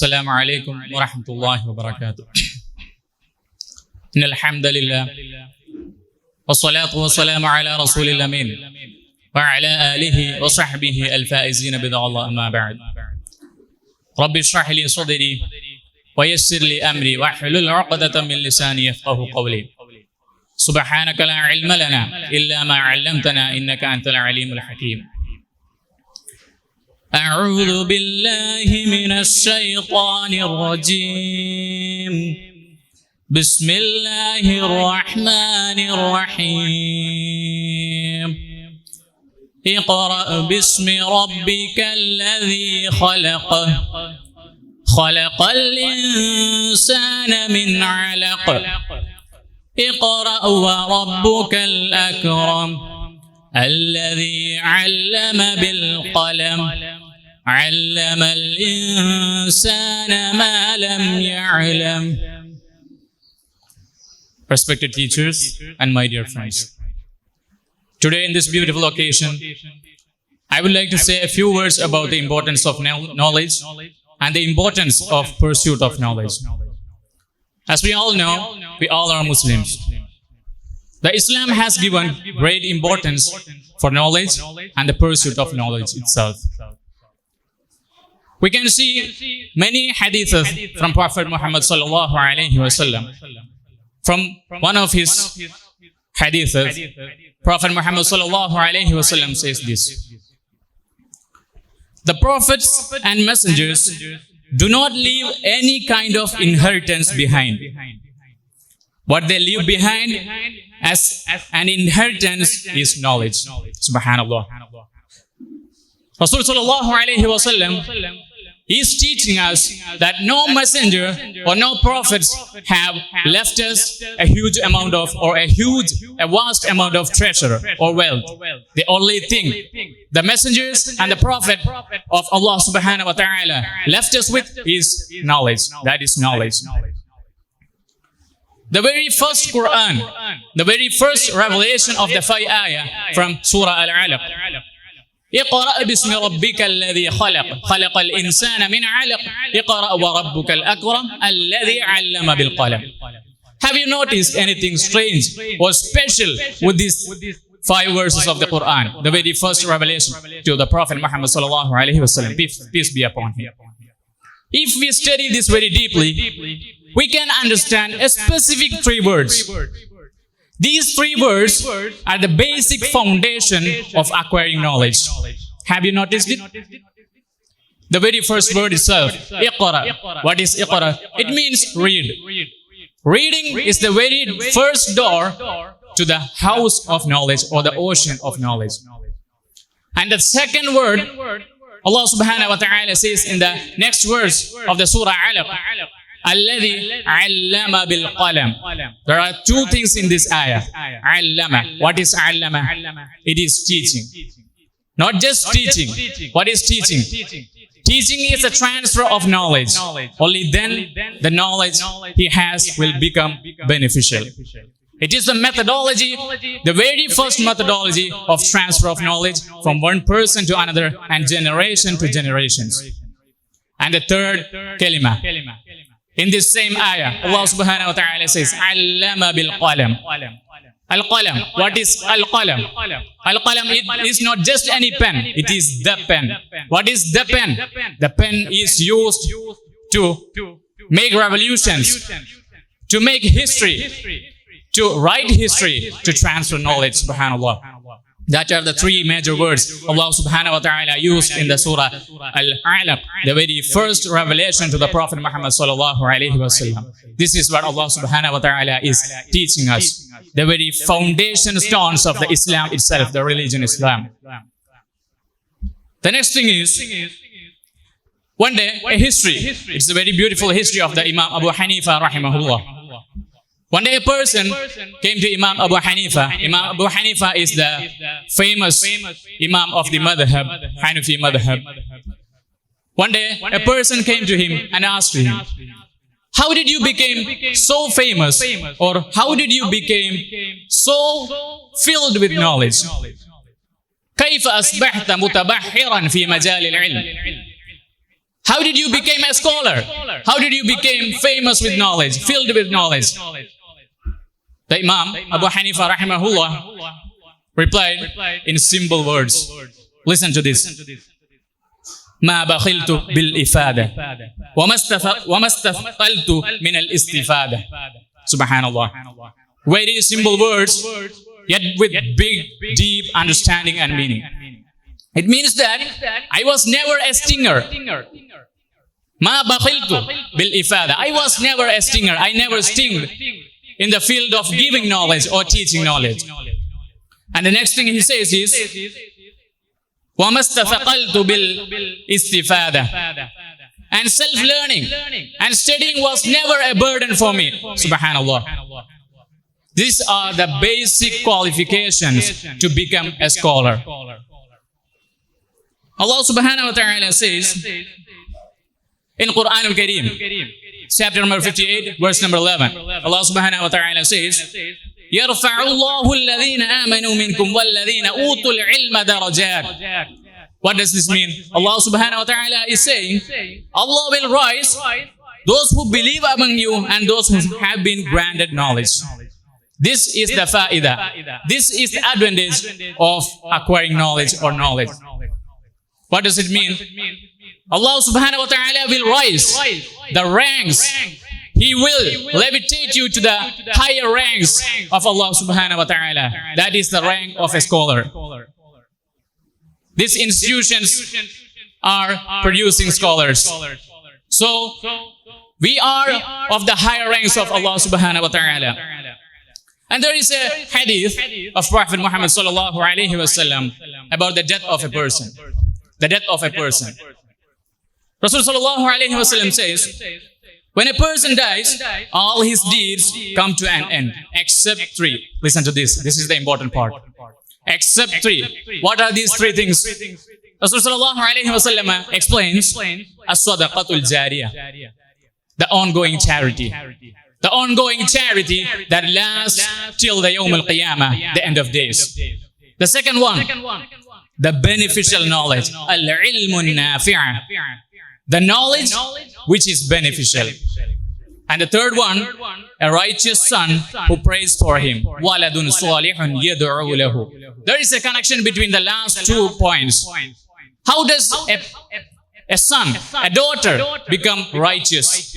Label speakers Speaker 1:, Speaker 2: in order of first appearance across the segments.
Speaker 1: Assalamu alaikum wa rahmatullahi wa barakatuh. Innal hamdalillah wassalatu wassalamu ala rasulil amin wa ala alihi wa sahbihi al-faizin bid'allah amma ba'd. Rabbi shrah li sadri wa yassir li amri wa hlul 'uqdatam min lisani yafqahu qawli. Subhanaka la ilma lana illa ma 'allamtana innaka antal alimul hakim. أعوذ بالله من الشيطان الرجيم بسم الله الرحمن الرحيم اقرأ باسم ربك الذي خلق خلق الإنسان من علق اقرأ وربك الأكرم الذي علم بالقلم علم الإنسان ما لم يعلم. Respected teachers and my dear friends, today in this beautiful occasion, I would like to say a few words about the importance of knowledge and the importance of pursuit of knowledge. As we all know, we all are Muslims. The Islam has given great importance for knowledge and the pursuit of knowledge itself. We can see many hadiths from Prophet Muhammad sallallahu alaihi wasallam. From one of his hadiths, Prophet Muhammad sallallahu alaihi wasallam says this: the prophets and messengers do not leave any kind of inheritance behind. What they leave behind as an inheritance is knowledge. Subhanallah. Rasul sallallahu alaihi wasallam is teaching us that no messenger or no prophets have left us a huge amount of, or a vast amount of treasure or wealth. The only thing the messengers and the prophet of Allah subhanahu wa ta'ala left us with is knowledge. That is knowledge. The very first Quran, the very first revelation of the 5 ayah from Surah Al-Alaq. اقرأ باسم ربك الذي خلق خلق الإنسان من علق اقرأ وربك الأكرم الذي علم بالقلم. Have you noticed anything strange or special with these 5 verses of the Quran, the very first revelation to the Prophet Muhammad sallallahu alaihi wasallam, peace be upon him? If we study this very deeply, we can understand a specific 3 words. These 3 words are the basic foundation of acquiring knowledge. Have you noticed it? The very first word itself, Iqra. What is Iqra? It means read. Reading is the very first door to the house of knowledge or the ocean of knowledge. And the second word, Allah subhanahu wa ta'ala says in the next verse of the Surah Alaq, Alladhi allama bil qalam. There are 2 things in this ayah. Allama. What is allama? It is teaching. Not just teaching. What is teaching? Teaching is a transfer of knowledge. Only then the knowledge he has will become beneficial. It is the methodology, the very first methodology of transfer of knowledge from one person to another and generation to generations. And the third, kalima. In this same ayah, Allah subhanahu wa ta'ala says, Allama bil qalam. Al-qalam. What is al-qalam? Al-qalam is not just any pen. It is the pen. What is the pen? The pen is used to make revolutions, to make history, to write history, to transfer knowledge, subhanallah. That are the 3 major words Allah subhanahu wa ta'ala used in the Surah Al-Alaq, the very first revelation to the Prophet Muhammad sallallahu alaihi wasallam. This is what Allah subhanahu wa ta'ala is teaching us. The very foundation stones of the Islam itself, the religion Islam. The next thing is, one day, a history. It's a very beautiful history of the Imam Abu Hanifa rahimahullah. One day a person came to Imam Abu Hanifa. Imam Abu Hanifa is the famous Imam of the Madhab, Hanafi Madhab. One day a person came to him and asked him, how did you become so famous, or how did you become so filled with knowledge? كيف أصبحت متبحرا في مجال العلم? How did you become a scholar? How did you become famous with knowledge, filled with knowledge? The Imam Abu Hanifa rahimahullah replied in simple words. Listen to this. ما بخلت بالإفادة وما استثقلت من الاستفادة. Subhanallah. Very simple words, yet with big, deep understanding and meaning. It means that I was never a stinger. ما بخلت بالإفادة. I was never a stinger. I never sting in the field of giving knowledge or teaching knowledge. And the next thing he says is, وَمَا اسْتَثَقَلْتُ بِالْإِسْتِفَادَةِ. And self-learning and studying was never a burden for me. Subhanallah. These are the basic qualifications to become a scholar. Allah subhanahu wa ta'ala says in Quran al-Kareem, chapter number 58, verse number 11, Allah subhanahu wa ta'ala says, يَرْفَعُ اللَّهُ الَّذِينَ آمَنُوا مِنْكُمْ وَالَّذِينَ أُوتُوا الْعِلْمَ دَرَجَاتٍ. What does this mean? Allah subhanahu wa ta'ala is saying, Allah will rise those who believe among you and those who have been granted knowledge. This is the fa'idah. This is the advantage of acquiring knowledge or knowledge. What does it mean? Allah subhanahu wa ta'ala will rise the ranks. He will levitate you to the higher ranks of Allah subhanahu wa ta'ala. That is the rank of a scholar. These institutions are producing scholars. So, we are of the higher ranks of Allah subhanahu wa ta'ala. And there is a hadith of Prophet Muhammad sallallahu alayhi wa sallam about the death of a person. The death of a person. Rasul sallallahu alayhi wa sallam says, when a person dies, all his deeds come to an end, except three. Listen to this. This is the important part. Except three. What are these three things? Rasul sallallahu alayhi wa sallam explains, as-sadaqatul jariyah, the ongoing charity. The ongoing charity that lasts till the Yawm al-Qiyamah, the end of days. The second one, the beneficial knowledge, al-ilmun nafi'ah, the knowledge which is beneficial. And the third one, a righteous son who prays for him. Waladun salihun yad'u lahu. There is a connection between the last 2 points. How does a son, a daughter become righteous?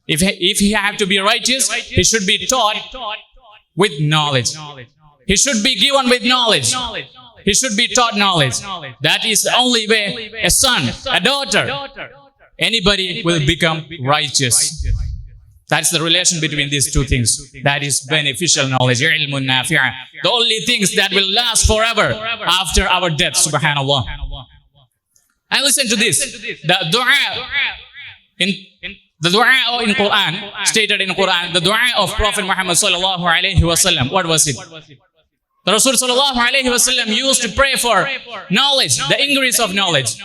Speaker 1: If he have to be righteous, he should be taught with knowledge. He should be given with knowledge. He should be taught knowledge. That is the only way a son, a daughter, anybody will become righteous. That's the relation between these two things. That is beneficial knowledge. Ilmun nafi'ah. The only things that will last forever after our death. Subhanallah. And listen to this. The dua in Quran, stated in Quran, the dua of Prophet Muhammad sallallahu alayhi wa sallam. What was it? The Rasul sallallahu alayhi wa sallam used to pray for knowledge, the increase of knowledge.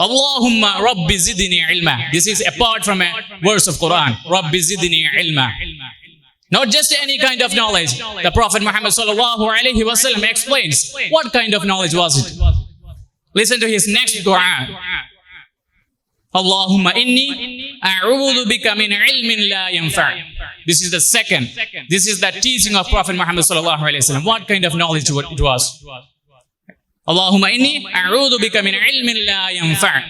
Speaker 1: Allahumma rabbi zidni ilma. This is apart from a verse of Quran. Rabbi zidni ilma. Not just any kind of knowledge. The Prophet Muhammad sallallahu alayhi wa sallam explains what kind of knowledge was it. Listen to his next dua. Allahumma inni a'udhu bika min ilmin la yanfa'. This is the second. This is the teaching of Prophet Muhammad sallallahu alayhi wa sallam. What kind of knowledge it was? Allahumma inni a'udhu bika min ilmin la yanfa'.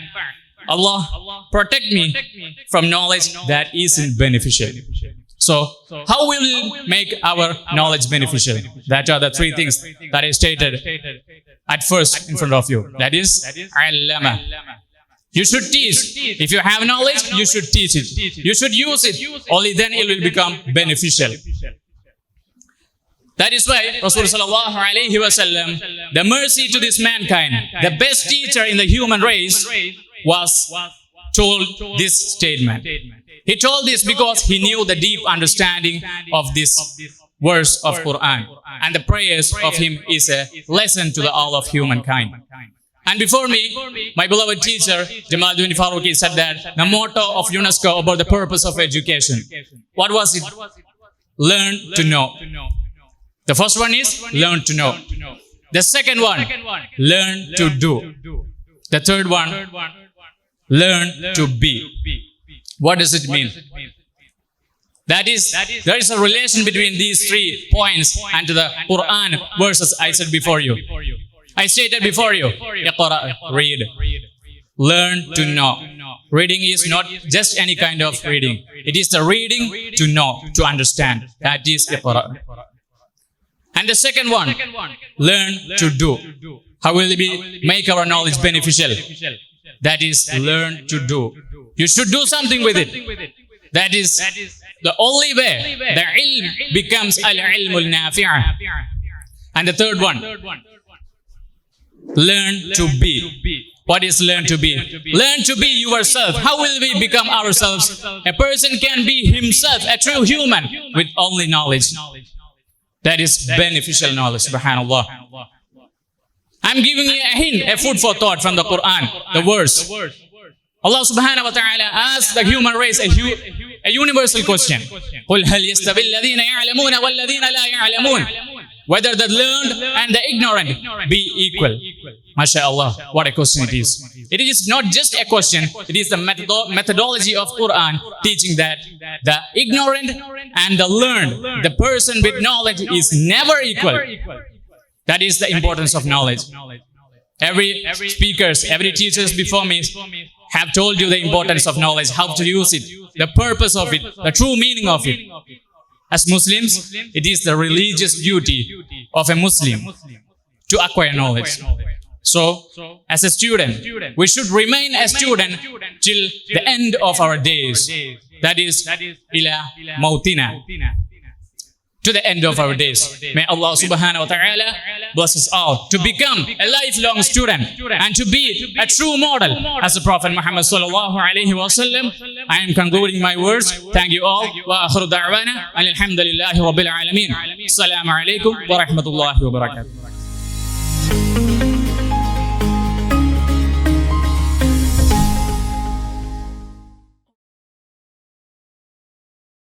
Speaker 1: Allah, protect me from knowledge that isn't beneficial. So, how will we make our knowledge beneficial? That are the three things that I stated at first in front of you. That is, allama. You should teach. If you have knowledge, you should teach it. You should use it. Only then it will become beneficial. That is why Rasulullah sallallahu alayhi wa sallam, the mercy to this mankind, the best teacher in the human race, was told this statement. He told this because he knew the deep understanding of this verse of Quran. And the prayers of him is a lesson to the all of humankind. And before me, my beloved teacher, Jamaluddin Farooqi, said that the motto of UNESCO about the purpose of education. What was it? Learn to know. The first one is learn to know. The second one, learn to do. The third one, learn to be. What does it mean? That is, there is a relation between these 3 points and to the Quran verses I said before you. I stated before you, Iqra, read. Learn to know. Reading is not just any kind of reading. It is the reading to know, to understand. That is Iqra. And the second one, learn to do. How will we make our knowledge beneficial? That is, learn to do. You should do something with it. That is the only way the ilm becomes al-ilmul nafi'ah. And the third one, learn to be. What is learn to be? Learn to be yourself. How will we become ourselves? A person can be himself, a true human, with only knowledge. That is beneficial knowledge, subhanAllah. I'm giving you a hint, a food for thought from the Quran, the verse. Allah subhanahu wa ta'ala asked the human race a universal question. قُلْ هَلْ يَسْتَوِي الَّذِينَ يَعْلَمُونَ وَالَّذِينَ لَا يَعْلَمُونَ. Whether the learned and the ignorant be equal. MashaAllah, what a question it is. It is not just a question, it is the methodology of Quran teaching that the ignorant and the learned, the person with knowledge is never equal. That is the importance of knowledge. Every speakers, every teachers before me have told you the importance of knowledge, how to use it, the purpose of it, the true meaning of it. As Muslims, it is the religious duty of a Muslim to acquire knowledge. So, as a student, we should remain a student till the end of our days. That is, ila mautina. To the end of our days. May Allah subhanahu wa ta'ala bless us all to become a lifelong student and to be a true model as the Prophet Muhammad sallallahu alayhi wa sallam. I am concluding my words. Thank you all. Wa akhiru da'wana alhamdulillahi rabbil alameen. Assalamu alaikum wa rahmatullahi wa barakatuh.